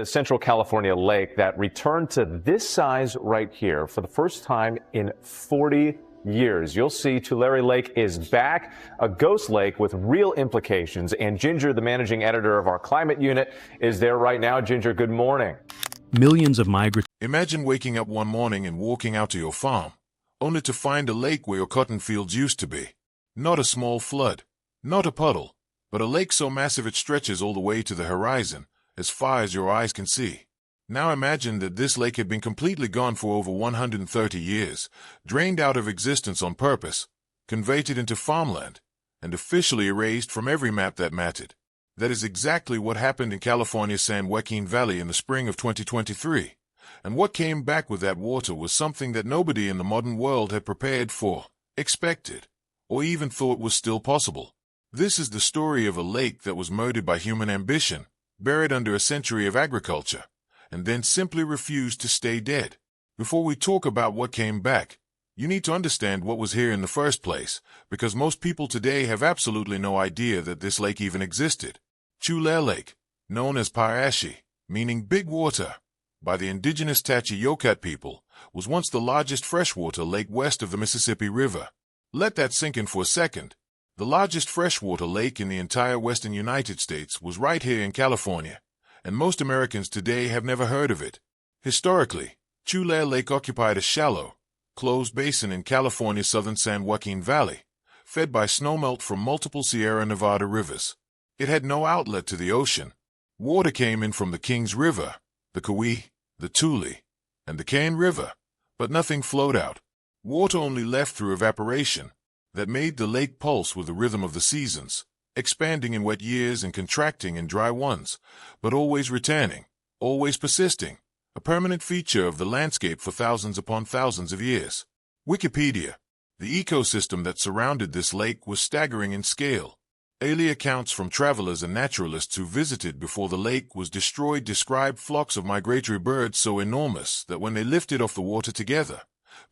A Central California lake that returned to this size right here for the first time in 40 years. You'll see Tulare Lake is back, a ghost lake with real implications. And Ginger, the managing editor of our climate unit, is there right now. Ginger, good morning. Millions of migrants. Imagine waking up one morning and walking out to your farm, only to find a lake where your cotton fields used to be. Not a small flood, not a puddle, but a lake so massive it stretches all the way to the horizon, as far as your eyes can see. Now imagine that this lake had been completely gone for over 130 years, drained out of existence on purpose, converted into farmland, and officially erased from every map that mattered. That is exactly what happened in California's San Joaquin Valley in the spring of 2023. And what came back with that water was something that nobody in the modern world had prepared for, expected, or even thought was still possible. This is the story of a lake that was murdered by human ambition, buried under a century of agriculture, and then simply refused to stay dead. Before we talk about what came back, you need to understand what was here in the first place, because most people today have absolutely no idea that this lake even existed. Tulare Lake, known as Parashi, meaning big water, by the indigenous Tachi-Yokat people, was once the largest freshwater lake west of the Mississippi River. Let that sink in for a second. The largest freshwater lake in the entire western United States was right here in California, and most Americans today have never heard of it. Historically, Tulare Lake occupied a shallow, closed basin in California's southern San Joaquin Valley, fed by snowmelt from multiple Sierra Nevada rivers. It had no outlet to the ocean. Water came in from the Kings River, the Kauai, the Tule, and the Cane River, but nothing flowed out. Water only left through evaporation, that made the lake pulse with the rhythm of the seasons, expanding in wet years and contracting in dry ones, but always returning, always persisting, a permanent feature of the landscape for thousands upon thousands of years. Wikipedia. The ecosystem that surrounded this lake was staggering in scale. Early accounts from travelers and naturalists who visited before the lake was destroyed described flocks of migratory birds so enormous that when they lifted off the water together,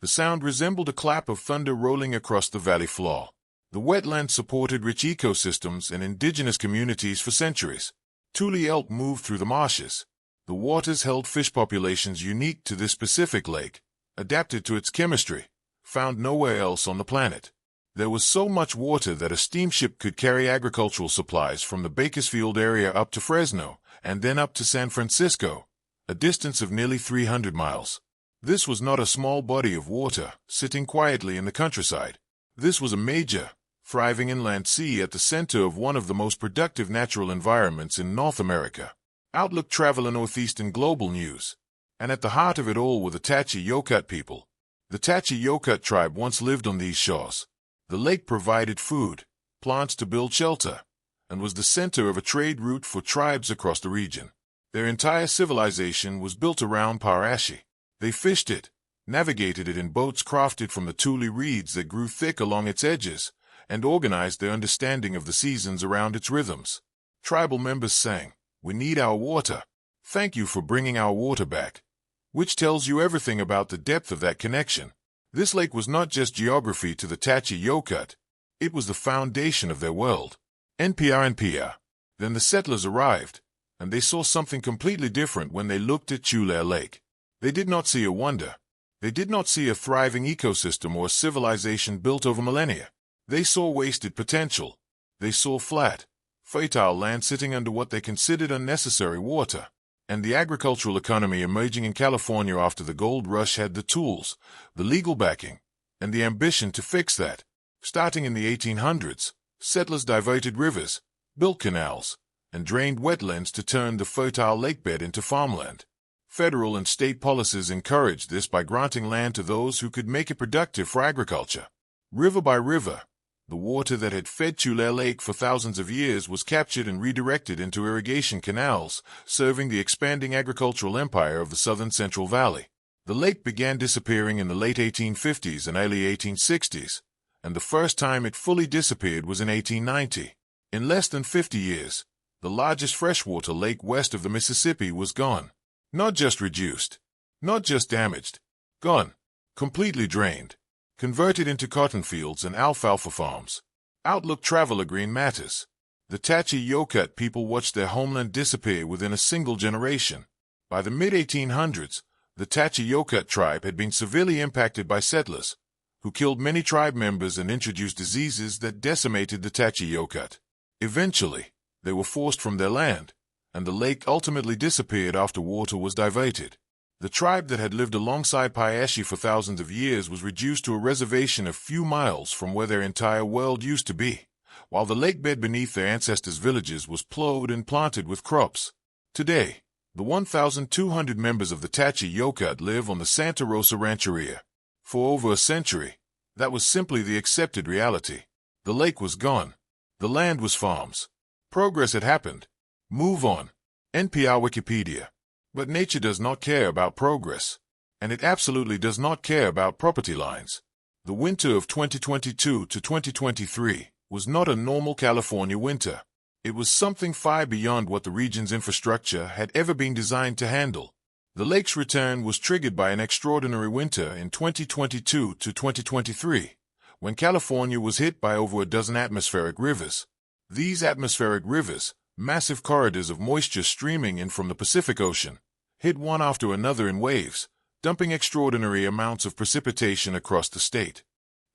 the sound resembled a clap of thunder rolling across the valley floor. The wetlands supported rich ecosystems and indigenous communities for centuries. Tule elk moved through the marshes. The waters held fish populations unique to this specific lake, adapted to its chemistry, found nowhere else on the planet. There was so much water that a steamship could carry agricultural supplies from the Bakersfield area up to Fresno, and then up to San Francisco, a distance of nearly 300 miles. This was not a small body of water, sitting quietly in the countryside. This was a major, thriving inland sea at the center of one of the most productive natural environments in North America. Outlook Traveler Northeastern Global News. And at the heart of it all were the Tachi-Yokat people. The Tachi-Yokat tribe once lived on these shores. The lake provided food, plants to build shelter, and was the center of a trade route for tribes across the region. Their entire civilization was built around Parashi. They fished it, navigated it in boats crafted from the tule reeds that grew thick along its edges, and organized their understanding of the seasons around its rhythms. Tribal members sang, "We need our water. Thank you for bringing our water back," which tells you everything about the depth of that connection. This lake was not just geography to the Tachi-Yokat. It was the foundation of their world. NPR. Then the settlers arrived, and they saw something completely different when they looked at Tulare Lake. They did not see a wonder. They did not see a thriving ecosystem or a civilization built over millennia. They saw wasted potential. They saw flat, fertile land sitting under what they considered unnecessary water. And the agricultural economy emerging in California after the gold rush had the tools, the legal backing, and the ambition to fix that. Starting in the 1800s, settlers diverted rivers, built canals, and drained wetlands to turn the fertile lakebed into farmland. Federal and state policies encouraged this by granting land to those who could make it productive for agriculture. River by river, the water that had fed Tulare Lake for thousands of years was captured and redirected into irrigation canals, serving the expanding agricultural empire of the southern Central Valley. The lake began disappearing in the late 1850s and early 1860s, and the first time it fully disappeared was in 1890. In less than 50 years, the largest freshwater lake west of the Mississippi was gone. Not just reduced, not just damaged, gone, completely drained, converted into cotton fields and alfalfa farms. Outlook Traveler Green Matters. The Tachi-Yokat people watched their homeland disappear within a single generation. By the mid-1800s, the Tachi-Yokut tribe had been severely impacted by settlers, who killed many tribe members and introduced diseases that decimated the Tachi-Yokut. Eventually, they were forced from their land, and the lake ultimately disappeared after water was diverted. The tribe that had lived alongside Paiashi for thousands of years was reduced to a reservation a few miles from where their entire world used to be, while the lake bed beneath their ancestors' villages was plowed and planted with crops. Today, the 1,200 members of the Tachi-Yokut live on the Santa Rosa Rancheria. For over a century, that was simply the accepted reality. The lake was gone. The land was farms. Progress had happened. Move on. NPR Wikipedia. But nature does not care about progress, and it absolutely does not care about property lines. The winter of 2022 to 2023 was not a normal California winter. It was something far beyond what the region's infrastructure had ever been designed to handle. The lake's return was triggered by an extraordinary winter in 2022 to 2023, when California was hit by over a dozen atmospheric rivers. These atmospheric rivers, massive corridors of moisture streaming in from the Pacific Ocean, hit one after another in waves, dumping extraordinary amounts of precipitation across the state.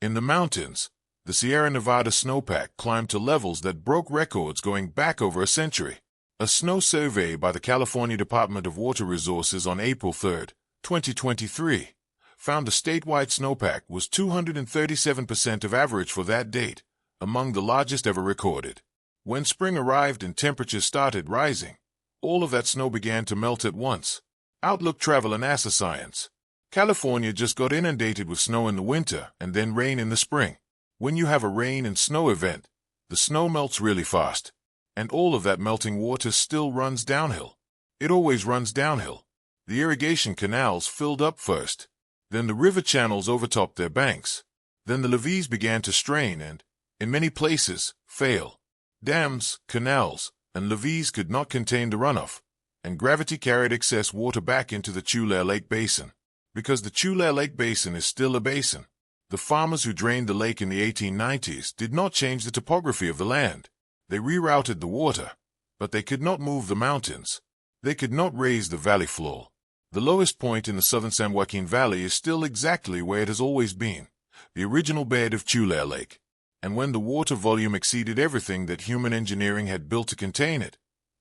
In the mountains, the Sierra Nevada snowpack climbed to levels that broke records going back over a century. A snow survey by the California Department of Water Resources on April 3, 2023, found the statewide snowpack was 237% of average for that date, among the largest ever recorded. When spring arrived and temperatures started rising, all of that snow began to melt at once. Outlook Travel and NASA Science. California just got inundated with snow in the winter and then rain in the spring. When you have a rain and snow event, the snow melts really fast, and all of that melting water still runs downhill. It always runs downhill. The irrigation canals filled up first, then the river channels overtopped their banks. Then the levees began to strain and, in many places, fail. Dams, canals, and levees could not contain the runoff, and gravity carried excess water back into the Tulare Lake Basin. Because the Tulare Lake Basin is still a basin, the farmers who drained the lake in the 1890s did not change the topography of the land. They rerouted the water, but they could not move the mountains. They could not raise the valley floor. The lowest point in the southern San Joaquin Valley is still exactly where it has always been, the original bed of Tulare Lake. And when the water volume exceeded everything that human engineering had built to contain it,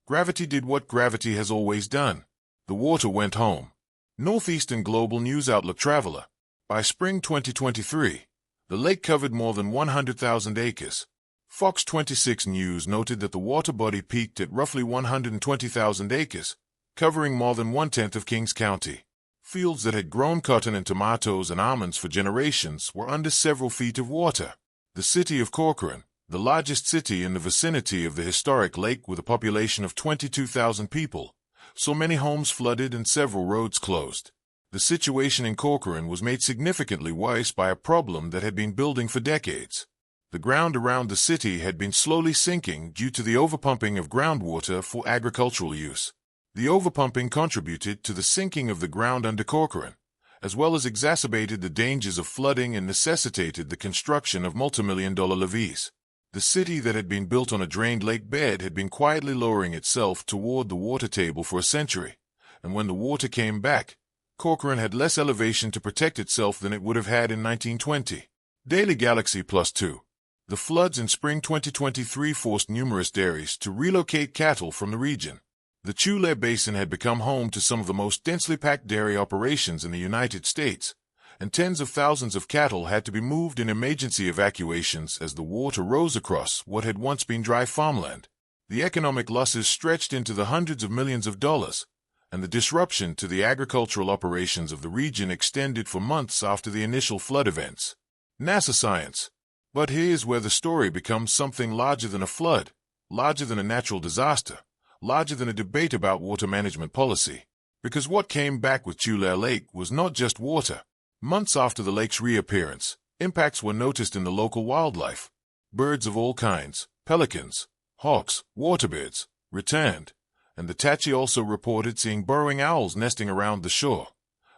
gravity did what gravity has always done. The water went home. Northeastern Global News Outlook Traveler. By spring 2023, the lake covered more than 100,000 acres. Fox 26 News noted that the water body peaked at roughly 120,000 acres, covering more than one-tenth of Kings County. Fields that had grown cotton and tomatoes and almonds for generations were under several feet of water. The city of Corcoran, the largest city in the vicinity of the historic lake with a population of 22,000 people, saw many homes flooded and several roads closed. The situation in Corcoran was made significantly worse by a problem that had been building for decades. The ground around the city had been slowly sinking due to the overpumping of groundwater for agricultural use. The overpumping contributed to the sinking of the ground under Corcoran, as well as exacerbated the dangers of flooding and necessitated the construction of multimillion-dollar levees. The city that had been built on a drained lake bed had been quietly lowering itself toward the water table for a century, and when the water came back, Corcoran had less elevation to protect itself than it would have had in 1920. Daily Galaxy +2. The floods in spring 2023 forced numerous dairies to relocate cattle from the region. The Tulare Basin had become home to some of the most densely packed dairy operations in the United States, and tens of thousands of cattle had to be moved in emergency evacuations as the water rose across what had once been dry farmland. The economic losses stretched into the hundreds of millions of dollars, and the disruption to the agricultural operations of the region extended for months after the initial flood events. NASA Science. But here's where the story becomes something larger than a flood, larger than a natural disaster, larger than a debate about water management policy. Because what came back with Tulare Lake was not just water. Months after the lake's reappearance, impacts were noticed in the local wildlife. Birds of all kinds, pelicans, hawks, waterbirds, returned, and the Tachi also reported seeing burrowing owls nesting around the shore,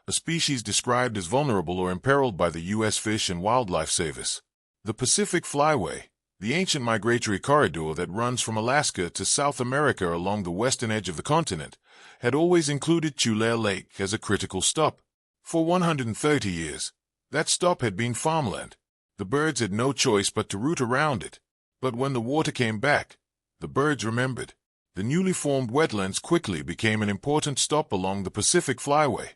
a species described as vulnerable or imperiled by the U.S. Fish and Wildlife Service. The Pacific Flyway, The ancient migratory corridor that runs from Alaska to South America along the western edge of the continent had always included Tulare Lake as a critical stop. For 130 years, that stop had been farmland. The birds had no choice but to root around it. But when the water came back, the birds remembered. The newly formed wetlands quickly became an important stop along the Pacific Flyway,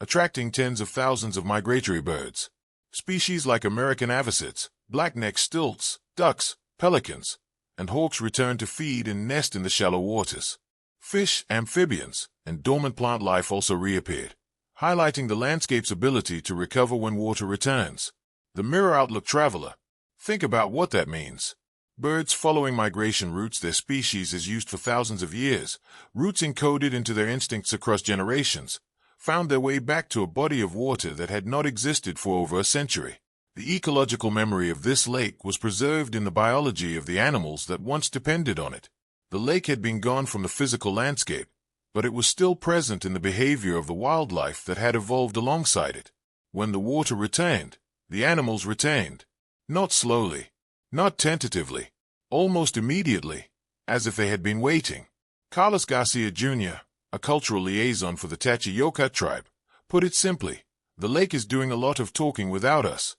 attracting tens of thousands of migratory birds. Species like American avocets, black-necked stilts, ducks, pelicans, and hawks returned to feed and nest in the shallow waters. Fish, amphibians, and dormant plant life also reappeared, highlighting the landscape's ability to recover when water returns. The mirror outlook traveler. Think about what that means. Birds following migration routes their species has used for thousands of years, roots encoded into their instincts across generations, found their way back to a body of water that had not existed for over a century. The ecological memory of this lake was preserved in the biology of the animals that once depended on it. The lake had been gone from the physical landscape, but it was still present in the behavior of the wildlife that had evolved alongside it. When the water returned, the animals retained. Not slowly, not tentatively, almost immediately, as if they had been waiting. Carlos Garcia Jr., a cultural liaison for the Tachi-Yokut tribe, put it simply, the lake is doing a lot of talking without us.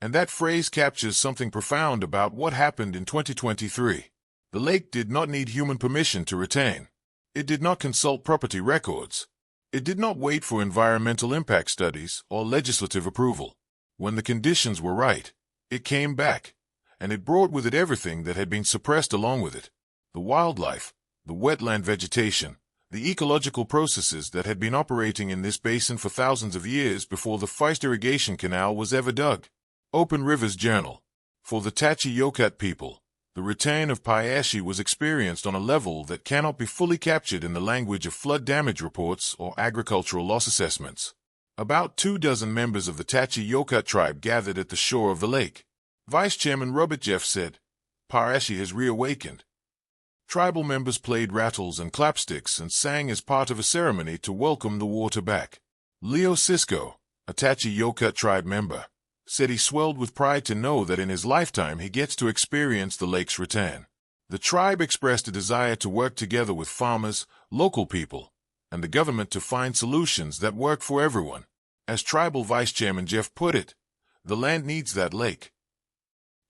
And that phrase captures something profound about what happened in 2023. The lake did not need human permission to retain. It did not consult property records. It did not wait for environmental impact studies or legislative approval. When the conditions were right, it came back, and it brought with it everything that had been suppressed along with it. The wildlife, the wetland vegetation, the ecological processes that had been operating in this basin for thousands of years before the Feist irrigation canal was ever dug. Open Rivers Journal. For the Tachi-Yokut people, the return of Paiashi was experienced on a level that cannot be fully captured in the language of flood damage reports or agricultural loss assessments. About 24 members of the Tachi-Yokut tribe gathered at the shore of the lake. Vice Chairman Robert Jeff said, Paiashi has reawakened. Tribal members played rattles and clapsticks and sang as part of a ceremony to welcome the water back. Leo Cisco, a Tachi-Yokut tribe member, said he swelled with pride to know that in his lifetime he gets to experience the lake's return. The tribe expressed a desire to work together with farmers, local people, and the government to find solutions that work for everyone. As Tribal Vice Chairman Jeff put it, the land needs that lake.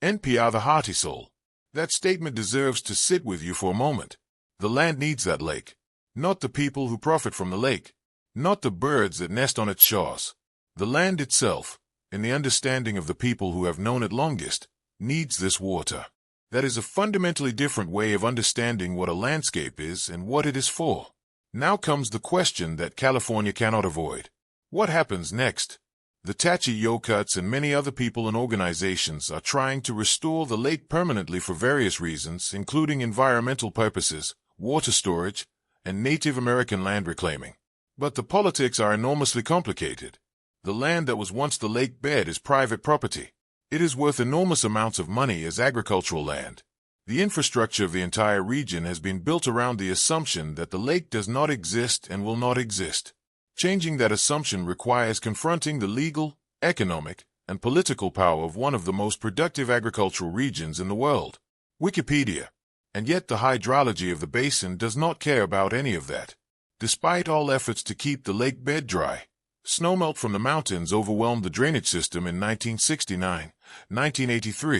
NPR the Hearty Soul. That statement deserves to sit with you for a moment. The land needs that lake. Not the people who profit from the lake. Not the birds that nest on its shores. The land itself, in the understanding of the people who have known it longest, needs this water. That is a fundamentally different way of understanding what a landscape is and what it is for. Now comes the question that California cannot avoid. What happens next? The Tachi-Yokuts and many other people and organizations are trying to restore the lake permanently for various reasons, including environmental purposes, water storage, and Native American land reclaiming. But the politics are enormously complicated. The land that was once the lake bed is private property. It is worth enormous amounts of money as agricultural land. The infrastructure of the entire region has been built around the assumption that the lake does not exist and will not exist. Changing that assumption requires confronting the legal, economic, and political power of one of the most productive agricultural regions in the world, Wikipedia. And yet the hydrology of the basin does not care about any of that. Despite all efforts to keep the lake bed dry, snowmelt from the mountains overwhelmed the drainage system in 1969, 1983,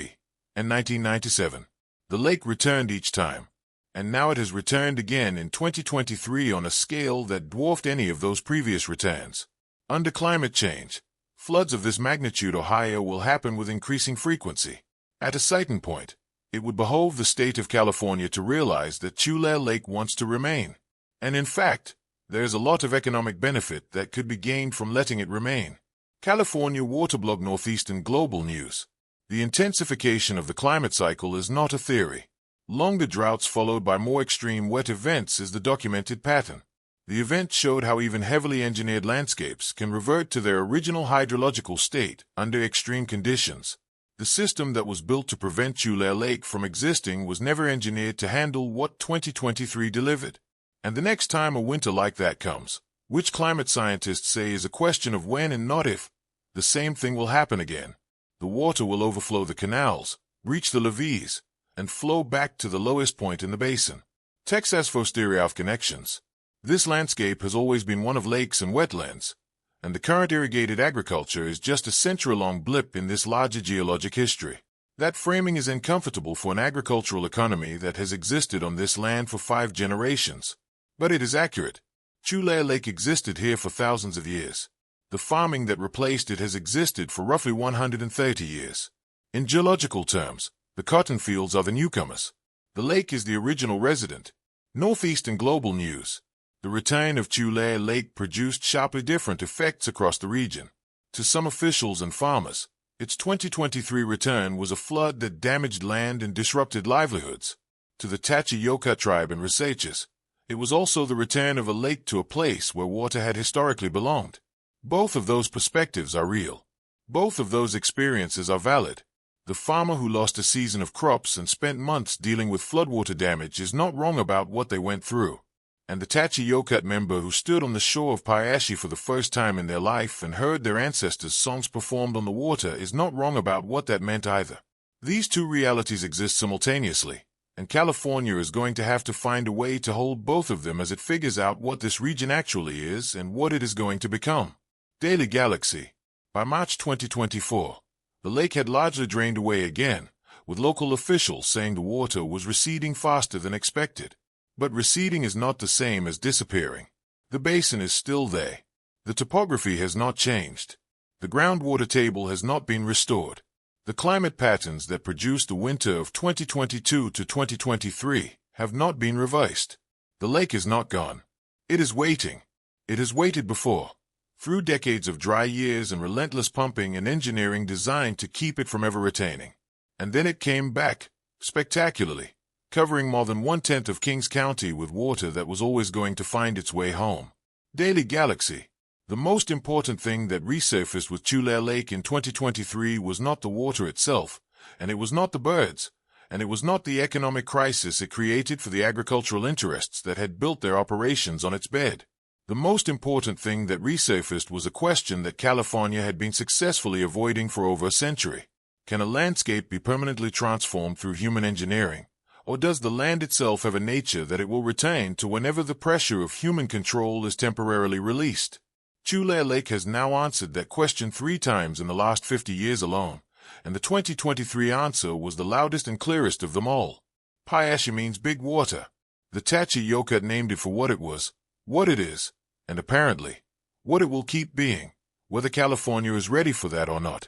and 1997. The lake returned each time, and now it has returned again in 2023 on a scale that dwarfed any of those previous returns. Under climate change, floods of this magnitude or higher will happen with increasing frequency. At a certain point, it would behoove the state of California to realize that Tulare Lake wants to remain. And in fact, there is a lot of economic benefit that could be gained from letting it remain. California Waterblog Northeastern Global News. The intensification of the climate cycle is not a theory. Longer droughts followed by more extreme wet events is the documented pattern. The event showed how even heavily engineered landscapes can revert to their original hydrological state under extreme conditions. The system that was built to prevent Tulare Lake from existing was never engineered to handle what 2023 delivered. And the next time a winter like that comes, which climate scientists say is a question of when and not if, the same thing will happen again. The water will overflow the canals, reach the levees, and flow back to the lowest point in the basin. Texas Fosteria of connections. This landscape has always been one of lakes and wetlands, and the current irrigated agriculture is just a century-long blip in this larger geologic history. That framing is uncomfortable for an agricultural economy that has existed on this land for 5 generations. But it is accurate. Tulare Lake existed here for thousands of years. The farming that replaced it has existed for roughly 130 years. In geological terms, the cotton fields are the newcomers. The lake is the original resident. Northeastern Global News. The return of Tulare Lake produced sharply different effects across the region. To some officials and farmers, its 2023 return was a flood that damaged land and disrupted livelihoods. To the Tachi-Yoka tribe and researchers, it was also the return of a lake to a place where water had historically belonged. Both of those perspectives are real. Both of those experiences are valid. The farmer who lost a season of crops and spent months dealing with floodwater damage is not wrong about what they went through. And the Tachi-Yoka member who stood on the shore of Paiashi for the first time in their life and heard their ancestors' songs performed on the water is not wrong about what that meant either. These two realities exist simultaneously, and California is going to have to find a way to hold both of them as it figures out what this region actually is and what it is going to become. Daily Galaxy. By March 2024, the lake had largely drained away again, with local officials saying the water was receding faster than expected. But receding is not the same as disappearing. The basin is still there. The topography has not changed. The groundwater table has not been restored. The climate patterns that produced the winter of 2022 to 2023 have not been reversed. The lake is not gone. It is waiting. It has waited before, through decades of dry years and relentless pumping and engineering designed to keep it from ever retaining. And then it came back, spectacularly, covering more than 1/10 of Kings County with water that was always going to find its way home. Daily Galaxy. The most important thing that resurfaced with Tulare Lake in 2023 was not the water itself, and it was not the birds, and it was not the economic crisis it created for the agricultural interests that had built their operations on its bed. The most important thing that resurfaced was a question that California had been successfully avoiding for over a century. Can a landscape be permanently transformed through human engineering? Or does the land itself have a nature that it will retain to whenever the pressure of human control is temporarily released? Tulare Lake has now answered that question 3 times in the last 50 years alone, and the 2023 answer was the loudest and clearest of them all. Paiashi means big water. The Tachi-Yoka named it for what it was, what it is, and apparently, what it will keep being, whether California is ready for that or not.